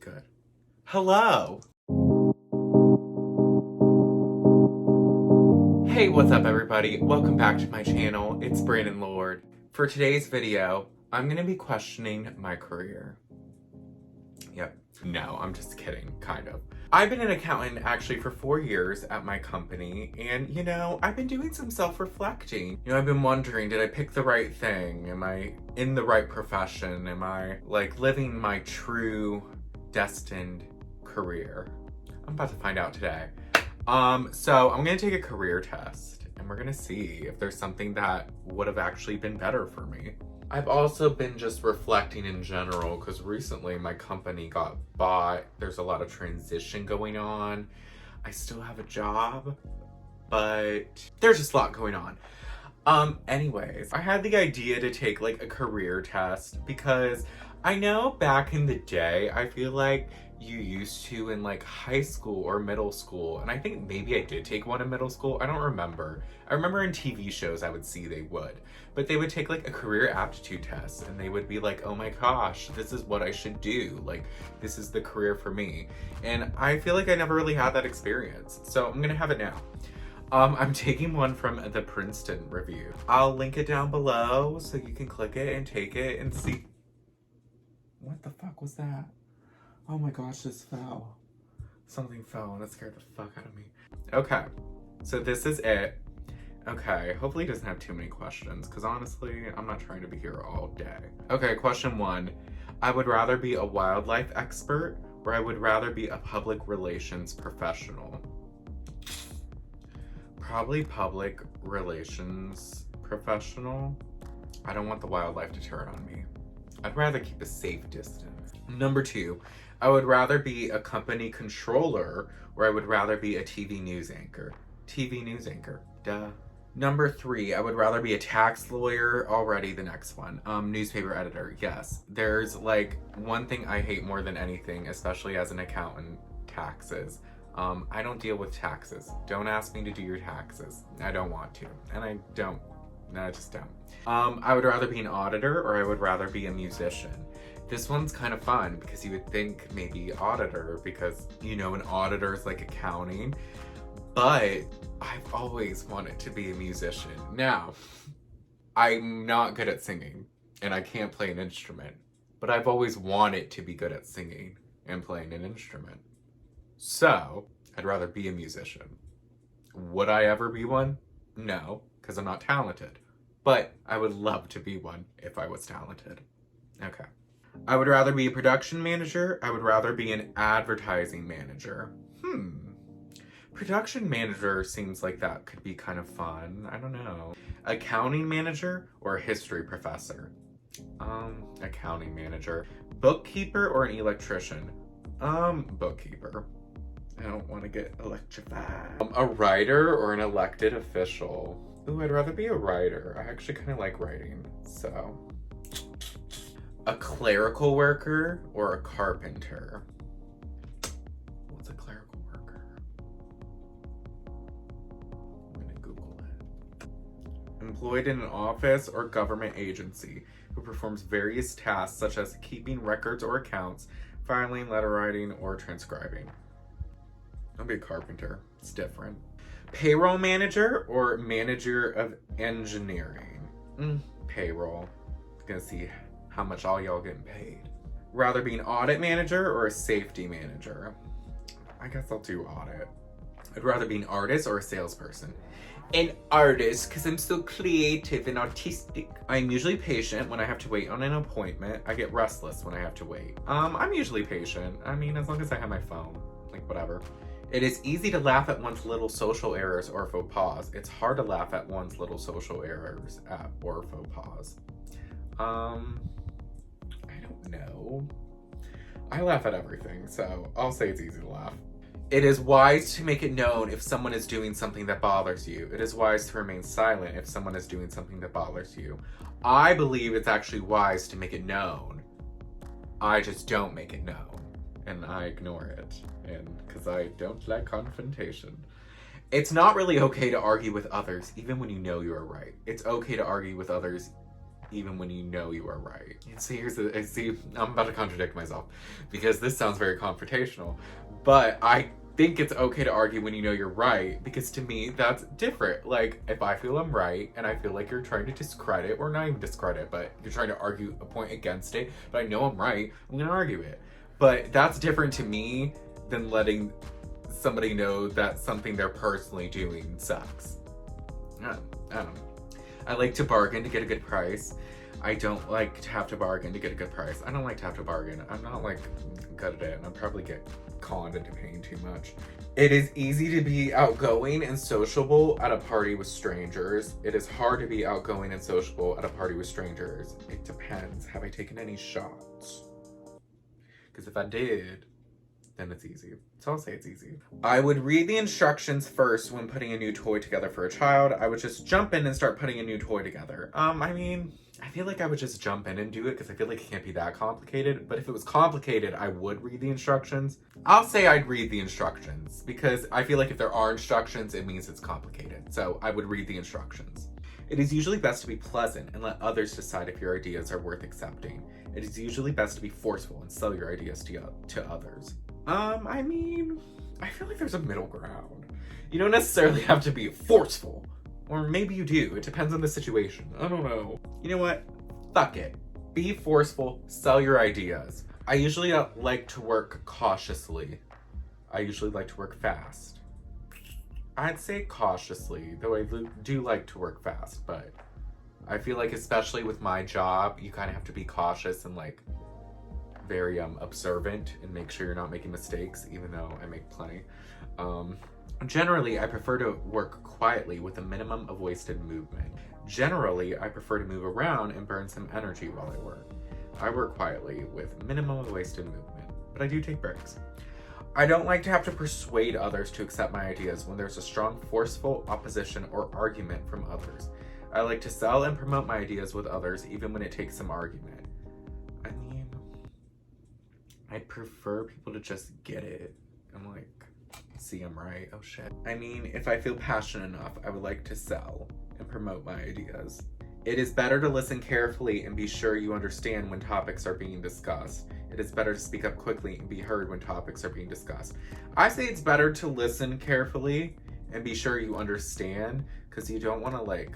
Good. Hello! Hey, what's up everybody? Welcome back to my channel. It's Brandon Lord. For today's video, I'm gonna be questioning my career. Yep. No, I'm just kidding, kind of. I've been an accountant actually for 4 years at my company, and I've been doing some self-reflecting. I've been wondering, did I pick the right thing? Am I in the right profession? Am I living my true destined career? I'm about to find out today. So I'm gonna take a career test and we're gonna see if there's something that would have actually been better for me. I've also been just reflecting in general because recently my company got bought. There's a lot of transition going on. I still have a job, but there's just a lot going on. Anyways, I had the idea to take a career test because I know back in the day, I feel like you used to in high school or middle school, and I think maybe I did take one in middle school. I don't remember. I remember in TV shows I would see they would, but they would take a career aptitude test and they would be like, oh my gosh, this is what I should do. This is the career for me. And I feel like I never really had that experience. So I'm gonna have it now. I'm taking one from the Princeton Review. I'll link it down below so you can click it and take it and see. What the fuck was that? Oh my gosh, this fell. Something fell and it scared the fuck out of me. Okay, so this is it. Okay, hopefully it doesn't have too many questions because honestly, I'm not trying to be here all day. Okay, question 1. I would rather be a wildlife expert or I would rather be a public relations professional. Probably public relations professional. I don't want the wildlife to turn on me. I'd rather keep a safe distance. Number 2, I would rather be a company controller or I would rather be a TV news anchor. TV news anchor, duh. Number 3, I would rather be a tax lawyer. Already the next one. Newspaper editor, yes. There's one thing I hate more than anything, especially as an accountant, taxes. I don't deal with taxes. Don't ask me to do your taxes. I don't want to, and I don't. No, I just don't. I would rather be an auditor or I would rather be a musician. This one's kind of fun because you would think maybe auditor because, an auditor is accounting, but I've always wanted to be a musician. Now, I'm not good at singing and I can't play an instrument, but I've always wanted to be good at singing and playing an instrument. So, I'd rather be a musician. Would I ever be one? No, because I'm not talented. But I would love to be one if I was talented. Okay. I would rather be a production manager. I would rather be an advertising manager. Production manager seems like that could be kind of fun. I don't know. Accounting manager or a history professor? Accounting manager. Bookkeeper or an electrician? Bookkeeper. I don't want to get electrified. A writer or an elected official? Ooh, I'd rather be a writer. I actually kind of like writing, so. A clerical worker or a carpenter? What's a clerical worker? I'm gonna Google it. Employed in an office or government agency who performs various tasks such as keeping records or accounts, filing, letter writing, or transcribing. I'll be a carpenter. It's different. Payroll manager or manager of engineering? Payroll. Gonna see how much all y'all getting paid. Rather be an audit manager or a safety manager? I guess I'll do audit. I'd rather be an artist or a salesperson. An artist, because I'm so creative and artistic. I'm usually patient when I have to wait on an appointment. I get restless when I have to wait. I'm usually patient. I mean, as long as I have my phone. Whatever. It is easy to laugh at one's little social errors or faux pas. It's hard to laugh at one's little social errors or faux pas. I don't know. I laugh at everything, so I'll say it's easy to laugh. It is wise to make it known if someone is doing something that bothers you. It is wise to remain silent if someone is doing something that bothers you. I believe it's actually wise to make it known. I just don't make it known. And I ignore it. And because I don't like confrontation. It's not really okay to argue with others, even when you know you are right. It's okay to argue with others, even when you know you are right. And see, I'm about to contradict myself because this sounds very confrontational, but I think it's okay to argue when you know you're right, because to me that's different. Like, if I feel I'm right and I feel like you're trying to discredit, or not even discredit, but you're trying to argue a point against it, but I know I'm right, I'm gonna argue it. But that's different to me than letting somebody know that something they're personally doing sucks. I don't know. I like to bargain to get a good price. I don't like to have to bargain to get a good price. I don't like to have to bargain. I'm not like good at it, and I'll probably get conned into paying too much. It is easy to be outgoing and sociable at a party with strangers. It is hard to be outgoing and sociable at a party with strangers. It depends. Have I taken any shots? Because if I did, then it's easy. So I'll say it's easy. I would read the instructions first when putting a new toy together for a child. I would just jump in and start putting a new toy together. I mean, I feel like I would just jump in and do it because I feel like it can't be that complicated. But if it was complicated, I would read the instructions. I'll say I'd read the instructions because I feel like if there are instructions, it means it's complicated. So I would read the instructions. It is usually best to be pleasant and let others decide if your ideas are worth accepting. It is usually best to be forceful and sell your ideas to others. I mean, I feel like there's a middle ground. You don't necessarily have to be forceful. Or maybe you do. It depends on the situation. I don't know. You know what? Fuck it. Be forceful. Sell your ideas. I usually like to work cautiously. I usually like to work fast. I'd say cautiously, though I do like to work fast, but I feel like especially with my job, you kind of have to be cautious and like very observant and make sure you're not making mistakes, even though I make plenty. Generally, I prefer to work quietly with a minimum of wasted movement. Generally, I prefer to move around and burn some energy while I work. I work quietly with minimum of wasted movement, but I do take breaks. I don't like to have to persuade others to accept my ideas when there's a strong, forceful opposition or argument from others. I like to sell and promote my ideas with others, even when it takes some argument. I mean, I prefer people to just get it. I'm like, see, I'm right. Oh shit. I mean, if I feel passionate enough, I would like to sell and promote my ideas. It is better to listen carefully and be sure you understand when topics are being discussed. It is better to speak up quickly and be heard when topics are being discussed. I say it's better to listen carefully and be sure you understand, because you don't want to like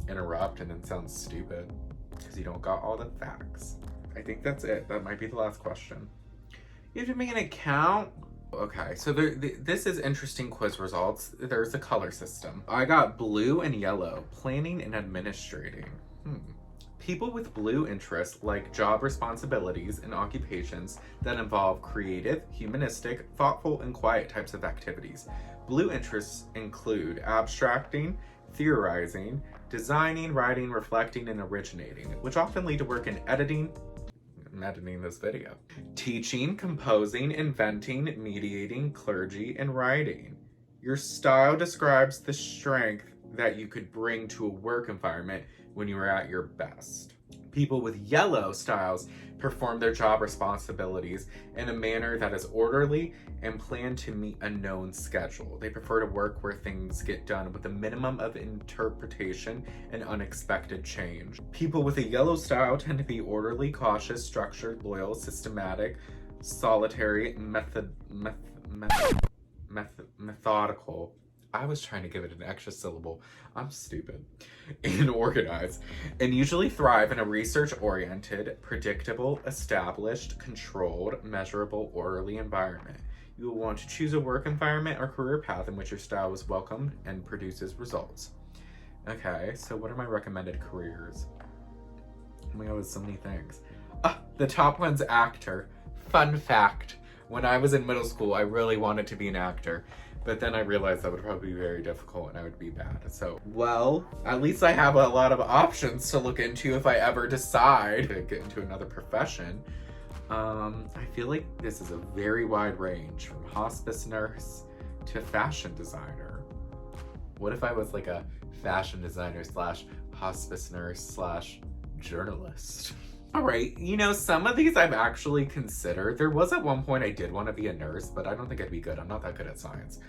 interrupt and then sound stupid because you don't got all the facts. I think that's it. That might be the last question. You have to make an account. Okay, so this is interesting quiz results. There's a color system. I got blue and yellow, planning and administrating. People with blue interests like job responsibilities and occupations that involve creative, humanistic, thoughtful, and quiet types of activities. Blue interests include abstracting, theorizing, designing, writing, reflecting, and originating, which often lead to work in editing. I'm editing this video. Teaching, composing, inventing, mediating, clergy, and writing. Your style describes the strength that you could bring to a work environment when you are at your best. People with yellow styles perform their job responsibilities in a manner that is orderly and plan to meet a known schedule. They prefer to work where things get done with a minimum of interpretation and unexpected change. People with a yellow style tend to be orderly, cautious, structured, loyal, systematic, solitary, methodical. I was trying to give it an extra syllable. I'm stupid. And organized. And usually thrive in a research-oriented, predictable, established, controlled, measurable, orderly environment. You will want to choose a work environment or career path in which your style is welcomed and produces results. Okay, so what are my recommended careers? Oh my god, there's so many things. The top one's actor. Fun fact. When I was in middle school, I really wanted to be an actor. But then I realized that would probably be very difficult and I would be bad. So, well, at least I have a lot of options to look into if I ever decide to get into another profession. I feel like this is a very wide range, from hospice nurse to fashion designer. What if I was like a fashion designer / hospice nurse / journalist? All right, you know, some of these I've actually considered. There was at one point I did want to be a nurse, but I don't think I'd be good. I'm not that good at science.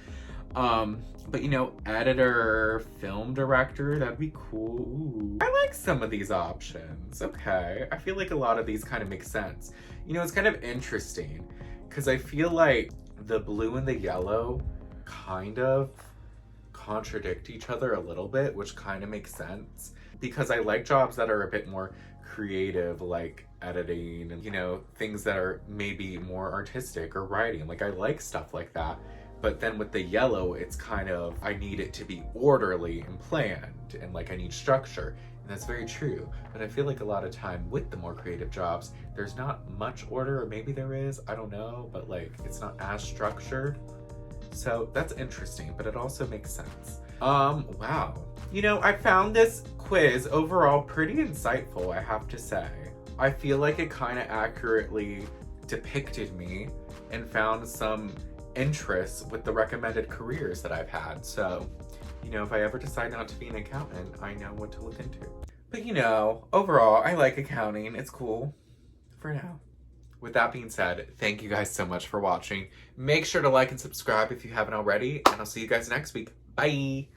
But you know, editor, film director, that'd be cool. Ooh. I like some of these options. Okay. I feel like a lot of these kind of make sense. You know, it's kind of interesting because I feel like the blue and the yellow kind of contradict each other a little bit, which kind of makes sense because I like jobs that are a bit more creative, like editing and, you know, things that are maybe more artistic or writing. Like, I like stuff like that. But then with the yellow, it's kind of, I need it to be orderly and planned and like I need structure. And that's very true. But I feel like a lot of time with the more creative jobs, there's not much order, or maybe there is, I don't know, but like it's not as structured. So that's interesting, but it also makes sense. Wow. You know, I found this quiz overall pretty insightful, I have to say. I feel like it kind of accurately depicted me and found some interests with the recommended careers that I've had. So, you know, if I ever decide not to be an accountant, I know what to look into. But you know, overall, I like accounting. It's cool for now. With that being said, thank you guys so much for watching. Make sure to like and subscribe if you haven't already, and I'll see you guys next week. Bye!